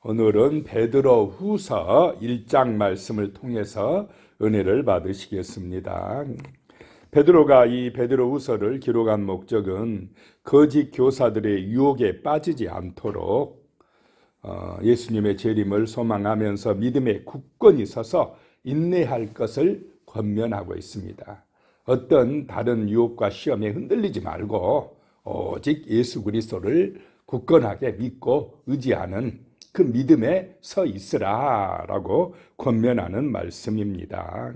오늘은 베드로 후서 1장 말씀을 통해서 은혜를 받으시겠습니다. 베드로가 이 베드로 후서를 기록한 목적은 거짓 교사들의 유혹에 빠지지 않도록 예수님의 재림을 소망하면서 믿음에 굳건히 서서 인내할 것을 권면하고 있습니다. 어떤 다른 유혹과 시험에 흔들리지 말고 오직 예수 그리스도를 굳건하게 믿고 의지하는 그 믿음에 서 있으라라고 권면하는 말씀입니다.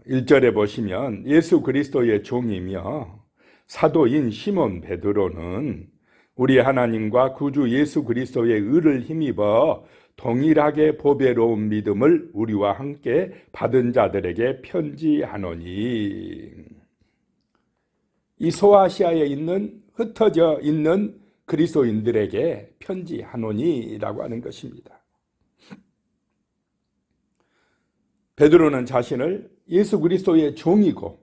1절에 보시면 예수 그리스도의 종이며 사도인 시몬 베드로는 우리 하나님과 구주 예수 그리스도의 의를 힘입어 동일하게 보배로운 믿음을 우리와 함께 받은 자들에게 편지하노니, 이 소아시아에 있는 흩어져 있는 그리스도인들에게 편지하노니라고 하는 것입니다. 베드로는 자신을 예수 그리스도의 종이고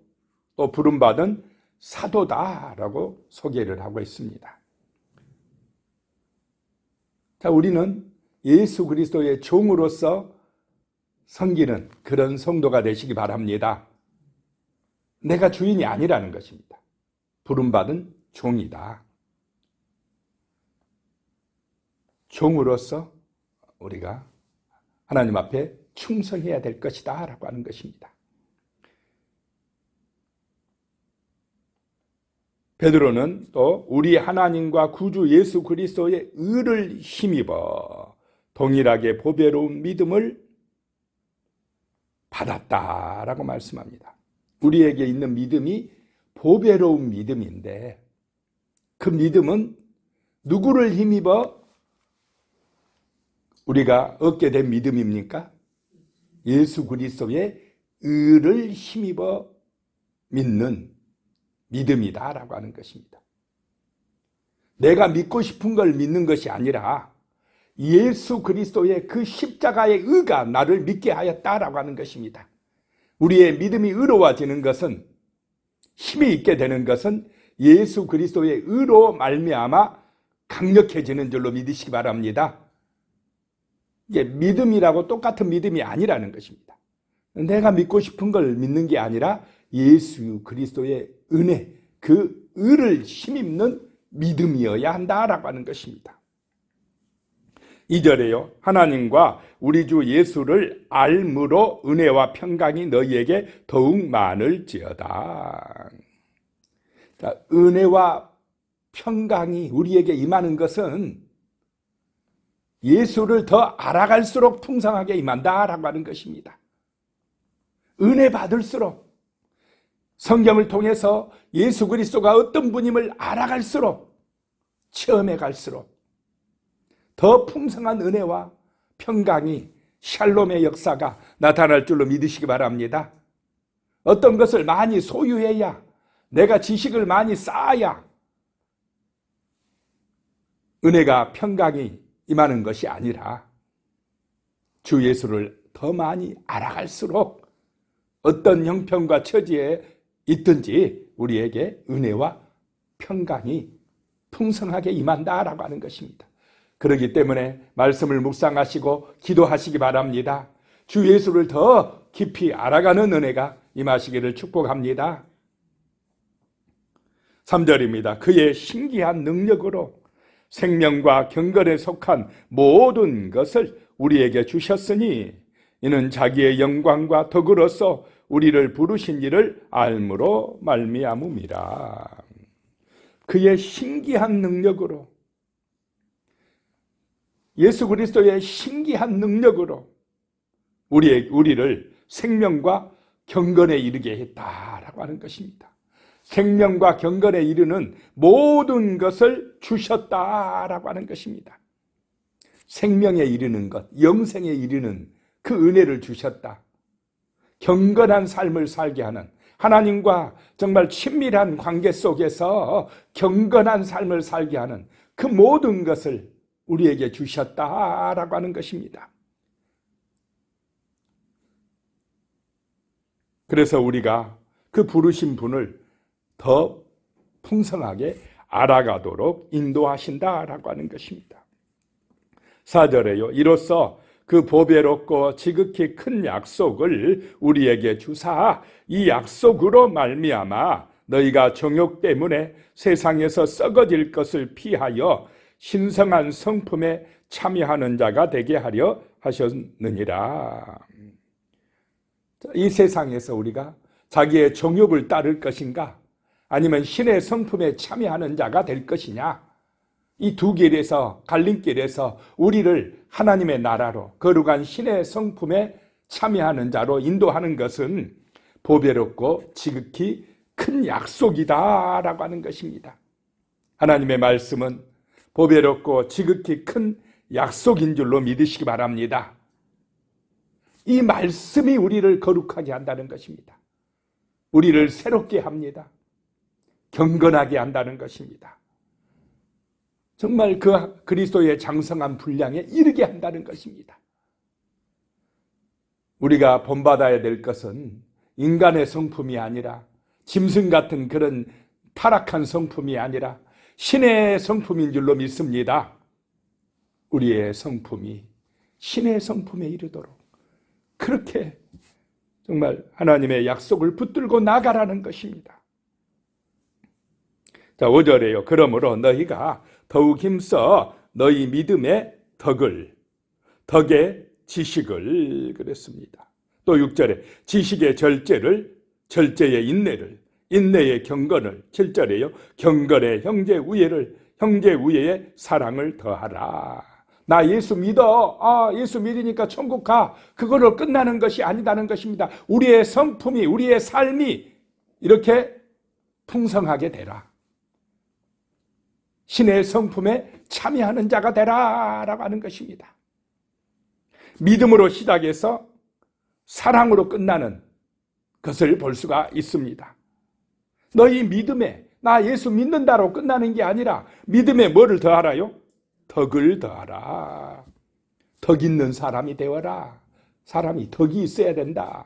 또 부름받은 사도다라고 소개를 하고 있습니다. 자, 우리는 예수 그리스도의 종으로서 섬기는 그런 성도가 되시기 바랍니다. 내가 주인이 아니라는 것입니다. 부름받은 종이다. 종으로서 우리가 하나님 앞에 충성해야 될 것이다 라고 하는 것입니다. 베드로는 또 우리 하나님과 구주 예수 그리스도의 의를 힘입어 동일하게 보배로운 믿음을 받았다라고 말씀합니다. 우리에게 있는 믿음이 보배로운 믿음인데, 그 믿음은 누구를 힘입어 우리가 얻게 된 믿음입니까? 예수 그리스도의 의를 힘입어 믿는 믿음이다라고 하는 것입니다. 내가 믿고 싶은 걸 믿는 것이 아니라 예수 그리스도의 그 십자가의 의가 나를 믿게 하였다라고 하는 것입니다. 우리의 믿음이 의로워지는 것은, 힘이 있게 되는 것은 예수 그리스도의 의로 말미암아 강력해지는 줄로 믿으시기 바랍니다. 이게 믿음이라고 똑같은 믿음이 아니라는 것입니다. 내가 믿고 싶은 걸 믿는 게 아니라 예수 그리스도의 은혜, 그 의를 힘입는 믿음이어야 한다라고 하는 것입니다. 2절에요. 하나님과 우리 주 예수를 알므로 은혜와 평강이 너희에게 더욱 많을지어다. 자, 은혜와 평강이 우리에게 임하는 것은 예수를 더 알아갈수록 풍성하게 임한다라고 하는 것입니다. 은혜 받을수록, 성경을 통해서 예수 그리스도가 어떤 분임을 알아갈수록, 체험해 갈수록 더 풍성한 은혜와 평강이, 샬롬의 역사가 나타날 줄로 믿으시기 바랍니다. 어떤 것을 많이 소유해야, 내가 지식을 많이 쌓아야 은혜가, 평강이 임하는 것이 아니라 주 예수를 더 많이 알아갈수록 어떤 형편과 처지에 있든지 우리에게 은혜와 평강이 풍성하게 임한다라고 하는 것입니다. 그렇기 때문에 말씀을 묵상하시고 기도하시기 바랍니다. 주 예수를 더 깊이 알아가는 은혜가 임하시기를 축복합니다. 3절입니다. 그의 신기한 능력으로 생명과 경건에 속한 모든 것을 우리에게 주셨으니 이는 자기의 영광과 덕으로서 우리를 부르신 이를 알므로 말미암음이라. 그의 신기한 능력으로, 예수 그리스도의 신기한 능력으로 우리를 생명과 경건에 이르게 했다라고 하는 것입니다. 생명과 경건에 이르는 모든 것을 주셨다라고 하는 것입니다. 생명에 이르는 것, 영생에 이르는 그 은혜를 주셨다. 경건한 삶을 살게 하는, 하나님과 정말 친밀한 관계 속에서 경건한 삶을 살게 하는 그 모든 것을 우리에게 주셨다라고 하는 것입니다. 그래서 우리가 그 부르신 분을 더 풍성하게 알아가도록 인도하신다라고 하는 것입니다. 4절에요. 이로써 그 보배롭고 지극히 큰 약속을 우리에게 주사 이 약속으로 말미암아 너희가 정욕 때문에 세상에서 썩어질 것을 피하여 신성한 성품에 참여하는 자가 되게 하려 하셨느니라. 이 세상에서 우리가 자기의 정욕을 따를 것인가, 아니면 신의 성품에 참여하는 자가 될 것이냐, 이 두 길에서, 갈림길에서 우리를 하나님의 나라로 거룩한 신의 성품에 참여하는 자로 인도하는 것은 보배롭고 지극히 큰 약속이다라고 하는 것입니다. 하나님의 말씀은 보배롭고 지극히 큰 약속인 줄로 믿으시기 바랍니다. 이 말씀이 우리를 거룩하게 한다는 것입니다. 우리를 새롭게 합니다. 경건하게 한다는 것입니다. 정말 그 그리스도의 장성한 분량에 이르게 한다는 것입니다. 우리가 본받아야 될 것은 인간의 성품이 아니라, 짐승 같은 그런 타락한 성품이 아니라 신의 성품인 줄로 믿습니다. 우리의 성품이 신의 성품에 이르도록 그렇게 정말 하나님의 약속을 붙들고 나가라는 것입니다. 자, 5절에요. 그러므로 너희가 더욱 힘써 너희 믿음의 덕의 지식을 그랬습니다. 또 6절에 지식의 절제를, 절제의 인내를, 인내의 경건을, 7절에요. 경건의 형제 우애를, 형제 우애의 사랑을 더하라. 나 예수 믿어. 예수 믿으니까 천국 가. 그걸로 끝나는 것이 아니다는 것입니다. 우리의 성품이, 우리의 삶이 이렇게 풍성하게 되라. 신의 성품에 참여하는 자가 되라라고 하는 것입니다. 믿음으로 시작해서 사랑으로 끝나는 것을 볼 수가 있습니다. 너희 믿음에, 나 예수 믿는다로 끝나는 게 아니라 믿음에 뭐를 더하라요? 덕을 더하라. 덕 있는 사람이 되어라. 사람이 덕이 있어야 된다.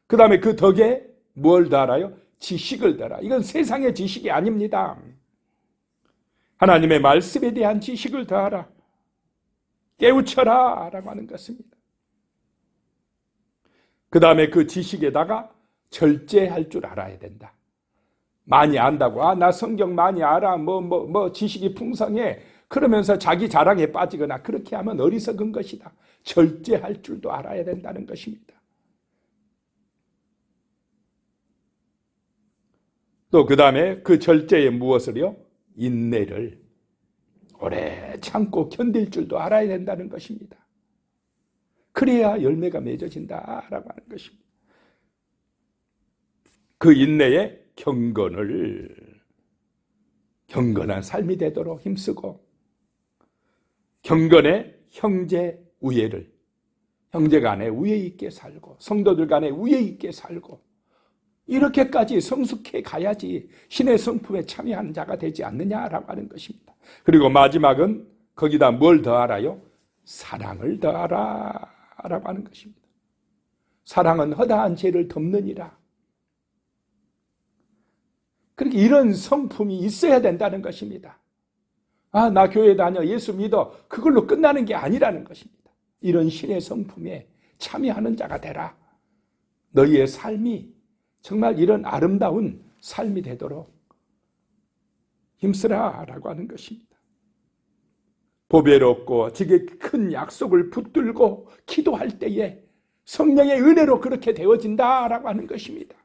그 다음에 그 덕에 뭘 더하라요? 지식을 더하라. 이건 세상의 지식이 아닙니다. 하나님의 말씀에 대한 지식을 더하라. 깨우쳐라 라고 하는 것입니다. 그 다음에 그 지식에다가 절제할 줄 알아야 된다. 많이 안다고, 나 성경 많이 알아, 지식이 풍성해, 그러면서 자기 자랑에 빠지거나 그렇게 하면 어리석은 것이다. 절제할 줄도 알아야 된다는 것입니다. 또 그 다음에 그 절제에 무엇을요? 인내를 오래 참고 견딜 줄도 알아야 된다는 것입니다. 그래야 열매가 맺어진다라고 하는 것입니다. 그 인내에 경건한 삶이 되도록 힘쓰고, 경건의 형제 우애를, 형제 간에 우애 있게 살고, 성도들 간에 우애 있게 살고, 이렇게까지 성숙해 가야지 신의 성품에 참여하는 자가 되지 않느냐라고 하는 것입니다. 그리고 마지막은 거기다 뭘 더하라요? 사랑을 더하라라고 하는 것입니다. 사랑은 허다한 죄를 덮느니라. 그렇게 이런 성품이 있어야 된다는 것입니다. 나 교회 다녀, 예수 믿어, 그걸로 끝나는 게 아니라는 것입니다. 이런 신의 성품에 참여하는 자가 되라. 너희의 삶이 정말 이런 아름다운 삶이 되도록 힘쓰라라고 하는 것입니다. 보배롭고 지극히 큰 약속을 붙들고 기도할 때에 성령의 은혜로 그렇게 되어진다라고 하는 것입니다.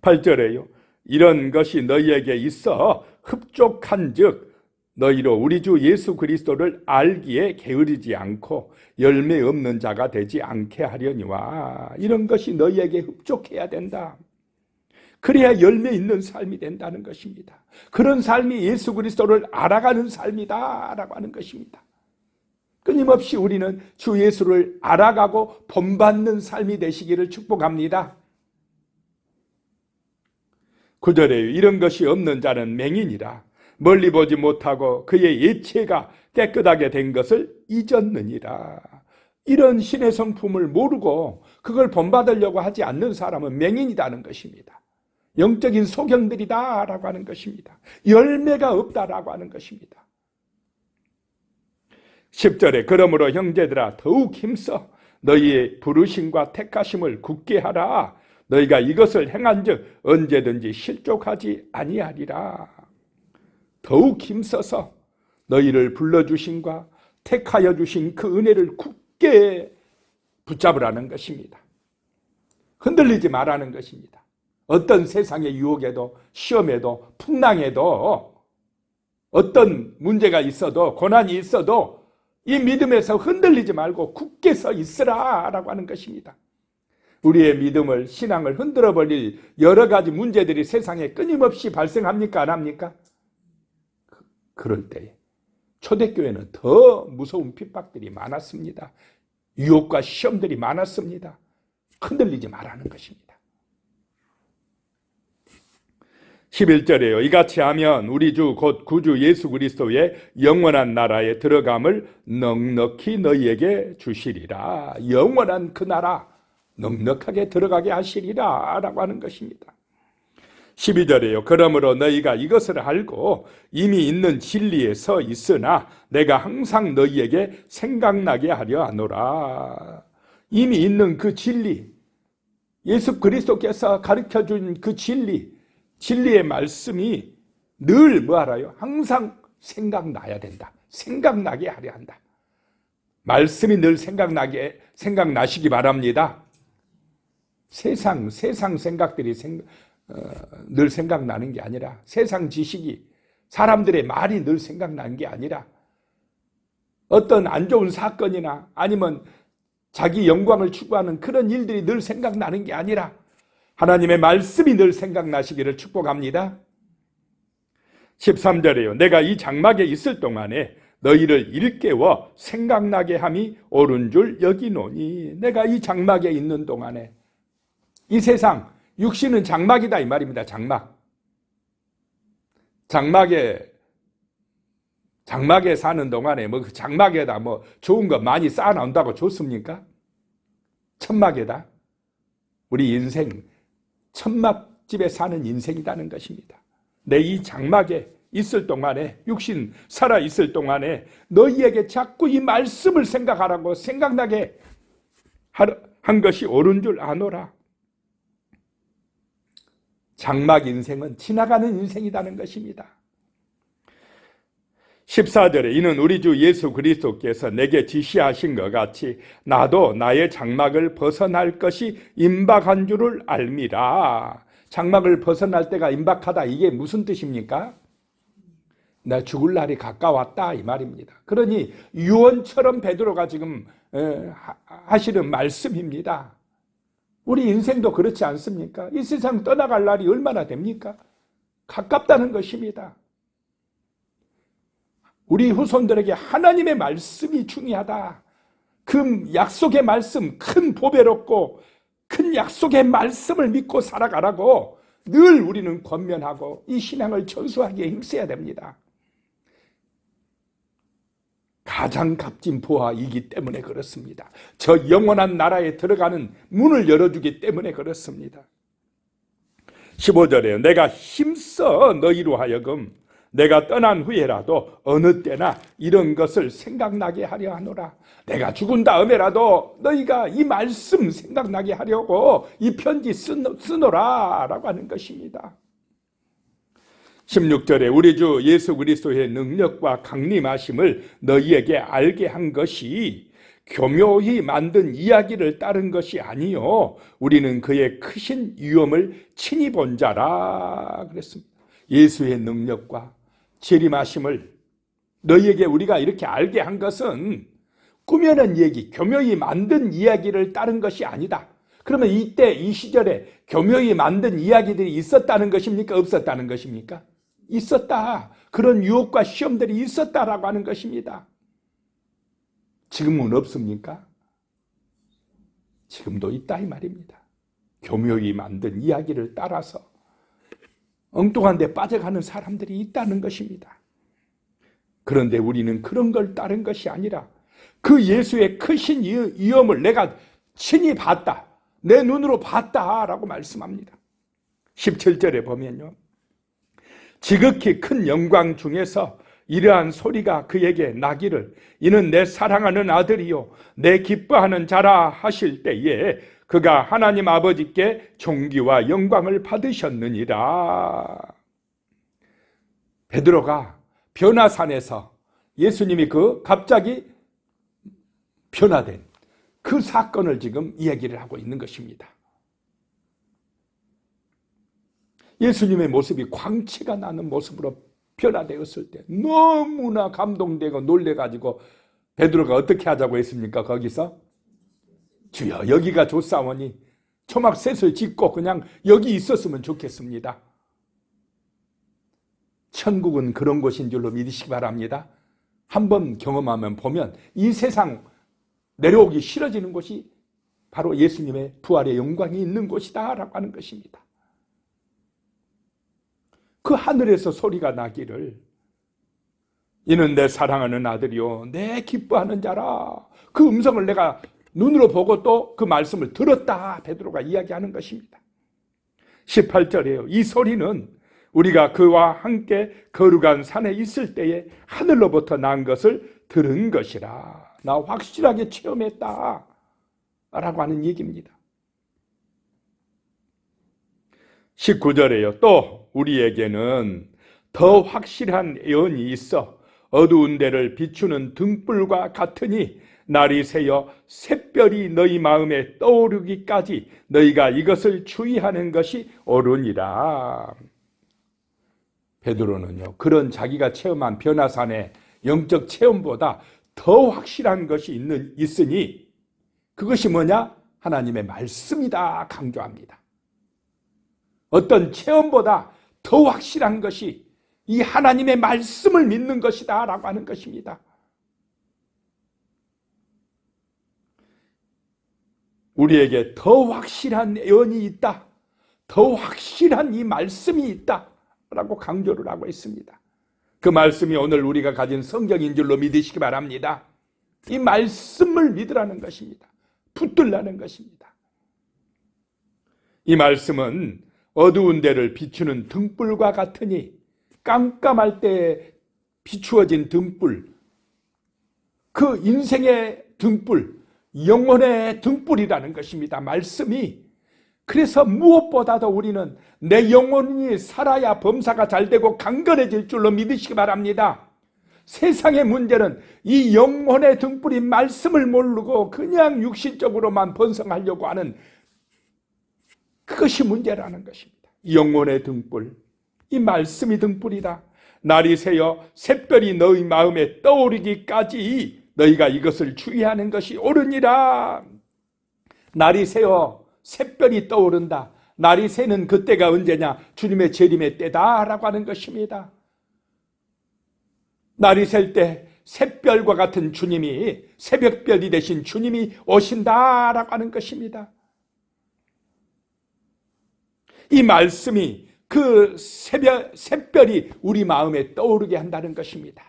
8절에요. 이런 것이 너희에게 있어 흡족한즉 너희로 우리 주 예수 그리스도를 알기에 게으르지 않고 열매 없는 자가 되지 않게 하려니와. 이런 것이 너희에게 흡족해야 된다. 그래야 열매 있는 삶이 된다는 것입니다. 그런 삶이 예수 그리스도를 알아가는 삶이다라고 하는 것입니다. 끊임없이 우리는 주 예수를 알아가고 본받는 삶이 되시기를 축복합니다. 9절에 이런 것이 없는 자는 맹인이라. 멀리 보지 못하고 그의 예체가 깨끗하게 된 것을 잊었느니라. 이런 신의 성품을 모르고 그걸 본받으려고 하지 않는 사람은 맹인이라는 것입니다. 영적인 소경들이다 라고 하는 것입니다. 열매가 없다라고 하는 것입니다. 10절에 그러므로 형제들아 더욱 힘써 너희의 부르심과 택하심을 굳게 하라. 너희가 이것을 행한즉 언제든지 실족하지 아니하리라. 더욱 힘써서 너희를 불러주신과 택하여 주신 그 은혜를 굳게 붙잡으라는 것입니다. 흔들리지 말라는 것입니다. 어떤 세상의 유혹에도 시험에도 풍랑에도 어떤 문제가 있어도 고난이 있어도 이 믿음에서 흔들리지 말고 굳게 서 있으라 라고 하는 것입니다. 우리의 믿음을, 신앙을 흔들어 버릴 여러 가지 문제들이 세상에 끊임없이 발생합니까? 안 합니까? 그럴 때 초대교회는 더 무서운 핍박들이 많았습니다. 유혹과 시험들이 많았습니다. 흔들리지 말라는 것입니다. 11절에요. 이같이 하면 우리 주 곧 구주 예수 그리스도의 영원한 나라에 들어감을 넉넉히 너희에게 주시리라. 영원한 그 나라 넉넉하게 들어가게 하시리라 라고 하는 것입니다. 12절에요. 그러므로 너희가 이것을 알고 이미 있는 진리에 서 있으나 내가 항상 너희에게 생각나게 하려 하노라. 이미 있는 그 진리, 예수 그리스도께서 가르쳐준 그 진리의 말씀이 늘 뭐 알아요? 항상 생각나야 된다. 생각나게 하려 한다. 말씀이 늘 생각나시기 바랍니다. 세상 생각들이 늘 생각나는 게 아니라, 세상 지식이, 사람들의 말이 늘 생각나는 게 아니라, 어떤 안 좋은 사건이나 아니면 자기 영광을 추구하는 그런 일들이 늘 생각나는 게 아니라 하나님의 말씀이 늘 생각나시기를 축복합니다. 13절에요. 내가 이 장막에 있을 동안에 너희를 일깨워 생각나게 함이 옳은 줄 여기노니. 내가 이 장막에 있는 동안에, 이 세상 육신은 장막이다 이 말입니다. 장막에 사는 동안에 뭐 그 장막에다 뭐 좋은 거 많이 쌓아놓는다고 좋습니까? 천막에다. 우리 인생 천막집에 사는 인생이라는 것입니다. 내 이 장막에 있을 동안에, 육신 살아 있을 동안에 너희에게 자꾸 이 말씀을 생각하라고, 생각나게 한 것이 옳은 줄 아노라. 장막 인생은 지나가는 인생이라는 것입니다. 14절에 이는 우리 주 예수 그리스도께서 내게 지시하신 것 같이 나도 나의 장막을 벗어날 것이 임박한 줄을 알미라. 장막을 벗어날 때가 임박하다, 이게 무슨 뜻입니까? 나 죽을 날이 가까웠다 이 말입니다. 그러니 유언처럼 베드로가 지금 하시는 말씀입니다. 우리 인생도 그렇지 않습니까? 이 세상 떠나갈 날이 얼마나 됩니까? 가깝다는 것입니다. 우리 후손들에게 하나님의 말씀이 중요하다. 그 약속의 말씀, 큰 보배롭고 큰 약속의 말씀을 믿고 살아가라고 늘 우리는 권면하고 이 신앙을 전수하기에 힘써야 됩니다. 가장 값진 보화이기 때문에 그렇습니다. 저 영원한 나라에 들어가는 문을 열어주기 때문에 그렇습니다. 15절에 내가 힘써 너희로 하여금 내가 떠난 후에라도 어느 때나 이런 것을 생각나게 하려 하노라. 내가 죽은 다음에라도 너희가 이 말씀 생각나게 하려고 이 편지 쓰노라 라고 하는 것입니다. 16절에 우리 주 예수 그리스도의 능력과 강림하심을 너희에게 알게 한 것이 교묘히 만든 이야기를 따른 것이 아니요 우리는 그의 크신 위엄을 친히 본 자라 그랬습니다. 예수의 능력과 재림하심을 너희에게 우리가 이렇게 알게 한 것은 꾸며낸 얘기, 교묘히 만든 이야기를 따른 것이 아니다. 그러면 이때 이 시절에 교묘히 만든 이야기들이 있었다는 것입니까? 없었다는 것입니까? 있었다. 그런 유혹과 시험들이 있었다라고 하는 것입니다. 지금은 없습니까? 지금도 있다 이 말입니다. 교묘히 만든 이야기를 따라서 엉뚱한 데 빠져가는 사람들이 있다는 것입니다. 그런데 우리는 그런 걸 따른 것이 아니라 그 예수의 크신 위엄을 내가 친히 봤다. 내 눈으로 봤다라고 말씀합니다. 17절에 보면요, 지극히 큰 영광 중에서 이러한 소리가 그에게 나기를 이는 내 사랑하는 아들이요 내 기뻐하는 자라 하실 때에 그가 하나님 아버지께 존귀와 영광을 받으셨느니라. 베드로가 변화산에서 예수님이 갑자기 변화된 그 사건을 지금 이야기를 하고 있는 것입니다. 예수님의 모습이 광채가 나는 모습으로 변화되었을 때 너무나 감동되고 놀래가지고 베드로가 어떻게 하자고 했습니까? 거기서 주여 여기가 좋사오니 초막셋을 짓고 그냥 여기 있었으면 좋겠습니다. 천국은 그런 곳인 줄로 믿으시기 바랍니다. 한번 경험하면 보면 이 세상 내려오기 싫어지는 곳이 바로 예수님의 부활의 영광이 있는 곳이다 라고 하는 것입니다. 그 하늘에서 소리가 나기를 이는 내 사랑하는 아들이요 내 기뻐하는 자라. 그 음성을 내가 눈으로 보고 또 그 말씀을 들었다 베드로가 이야기하는 것입니다. 18절이에요. 이 소리는 우리가 그와 함께 거룩한 산에 있을 때에 하늘로부터 난 것을 들은 것이라. 나 확실하게 체험했다 라고 하는 얘기입니다. 19절에요. 또 우리에게는 더 확실한 예언이 있어 어두운 데를 비추는 등불과 같으니 날이 새어 샛별이 너희 마음에 떠오르기까지 너희가 이것을 주의하는 것이 옳으니라. 베드로는요, 그런 자기가 체험한 변화산의 영적 체험보다 더 확실한 것이 있으니 그것이 뭐냐? 하나님의 말씀이다 강조합니다. 어떤 체험보다 더 확실한 것이 이 하나님의 말씀을 믿는 것이다 라고 하는 것입니다. 우리에게 더 확실한 예언이 있다, 더 확실한 이 말씀이 있다 라고 강조를 하고 있습니다. 그 말씀이 오늘 우리가 가진 성경인 줄로 믿으시기 바랍니다. 이 말씀을 믿으라는 것입니다. 붙들라는 것입니다. 이 말씀은 어두운 데를 비추는 등불과 같으니 깜깜할 때 비추어진 등불, 그 인생의 등불, 영혼의 등불이라는 것입니다. 말씀이. 그래서 무엇보다도 우리는 내 영혼이 살아야 범사가 잘되고 강건해질 줄로 믿으시기 바랍니다. 세상의 문제는 이 영혼의 등불인 말씀을 모르고 그냥 육신적으로만 번성하려고 하는 그것이 문제라는 것입니다. 영혼의 등불, 이 말씀이 등불이다. 날이 새어 샛별이 너희 마음에 떠오르기까지 너희가 이것을 주의하는 것이 옳으니라. 날이 새어 샛별이 떠오른다. 날이 새는 그때가 언제냐? 주님의 재림의 때다라고 하는 것입니다. 날이 셀 때 샛별과 같은 주님이, 새벽별이 되신 주님이 오신다라고 하는 것입니다. 이 말씀이 그 샛별이 우리 마음에 떠오르게 한다는 것입니다.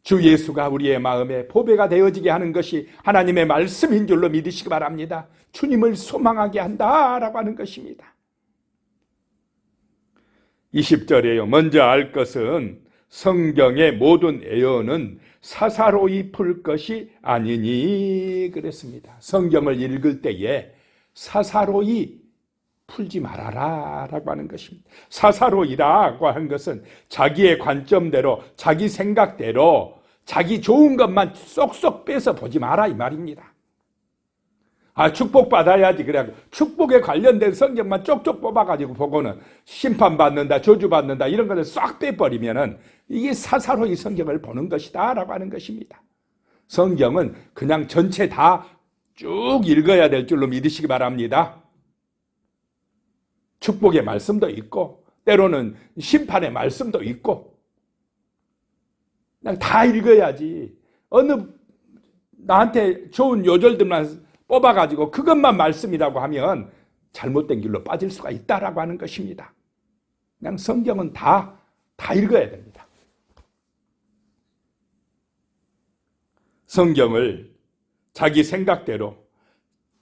주 예수가 우리의 마음에 보배가 되어지게 하는 것이 하나님의 말씀인 줄로 믿으시기 바랍니다. 주님을 소망하게 한다라고 하는 것입니다. 20절에요. 먼저 알 것은 성경의 모든 예언은 사사로이 풀 것이 아니니 그랬습니다. 성경을 읽을 때에 사사로이 풀지 말아라 라고 하는 것입니다. 사사로이라고 하는 것은 자기의 관점대로, 자기 생각대로, 자기 좋은 것만 쏙쏙 빼서 보지 마라 이 말입니다. 축복받아야지 그래 축복에 관련된 성경만 쪽쪽 뽑아가지고 보고는 심판받는다, 저주받는다 이런 것을 싹 빼버리면은 이게 사사로이 성경을 보는 것이다 라고 하는 것입니다. 성경은 그냥 전체 다 쭉 읽어야 될 줄로 믿으시기 바랍니다. 축복의 말씀도 있고 때로는 심판의 말씀도 있고 그냥 다 읽어야지 어느 나한테 좋은 요절들만 뽑아가지고 그것만 말씀이라고 하면 잘못된 길로 빠질 수가 있다라고 하는 것입니다. 그냥 성경은 다 읽어야 됩니다. 성경을 자기 생각대로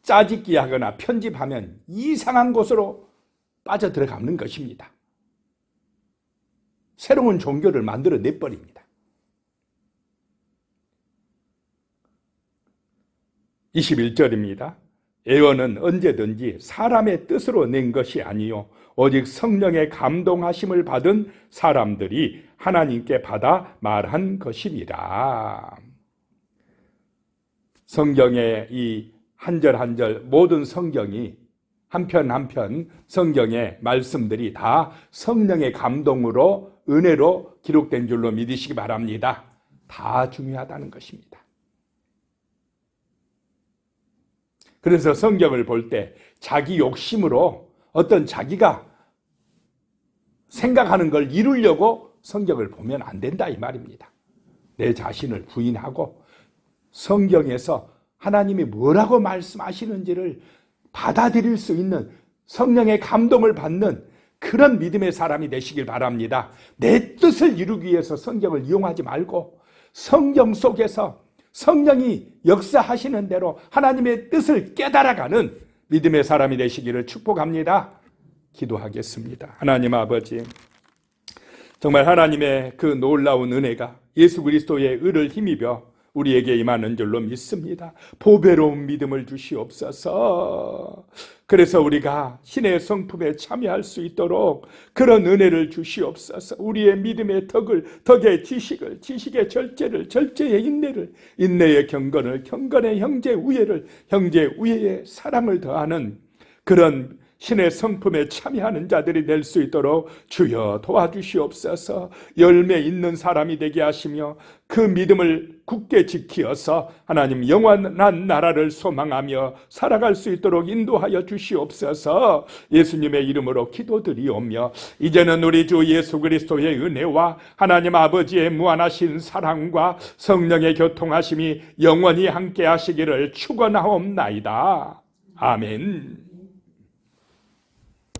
짜집기 하거나 편집하면 이상한 곳으로 빠져 들어가는 것입니다. 새로운 종교를 만들어 내버립니다. 21절입니다. 예언은 언제든지 사람의 뜻으로 낸 것이 아니요 오직 성령의 감동하심을 받은 사람들이 하나님께 받아 말한 것이니라. 성경의 이 한 절 한 절 모든 성경이 한편 한편 성경의 말씀들이 다 성령의 감동으로 은혜로 기록된 줄로 믿으시기 바랍니다. 다 중요하다는 것입니다. 그래서 성경을 볼 때 자기 욕심으로 어떤 자기가 생각하는 걸 이루려고 성경을 보면 안 된다 이 말입니다. 내 자신을 부인하고 성경에서 하나님이 뭐라고 말씀하시는지를 받아들일 수 있는 성령의 감동을 받는 그런 믿음의 사람이 되시길 바랍니다. 내 뜻을 이루기 위해서 성경을 이용하지 말고 성경 속에서 성령이 역사하시는 대로 하나님의 뜻을 깨달아가는 믿음의 사람이 되시기를 축복합니다. 기도하겠습니다. 하나님 아버지, 정말 하나님의 그 놀라운 은혜가 예수 그리스도의 의를 힘입어 우리에게 임하는 줄로 믿습니다. 보배로운 믿음을 주시옵소서. 그래서 우리가 신의 성품에 참여할 수 있도록 그런 은혜를 주시옵소서. 우리의 믿음의 덕의 지식을, 지식의 절제를, 절제의 인내를, 인내의 경건을, 경건의 형제 우애를, 형제 우애의 사랑을 더하는 그런 신의 성품에 참여하는 자들이 될 수 있도록 주여 도와주시옵소서. 열매 있는 사람이 되게 하시며 그 믿음을 굳게 지키어서 하나님 영원한 나라를 소망하며 살아갈 수 있도록 인도하여 주시옵소서. 예수님의 이름으로 기도드리오며 이제는 우리 주 예수 그리스도의 은혜와 하나님 아버지의 무한하신 사랑과 성령의 교통하심이 영원히 함께 하시기를 축원하옵나이다. 아멘.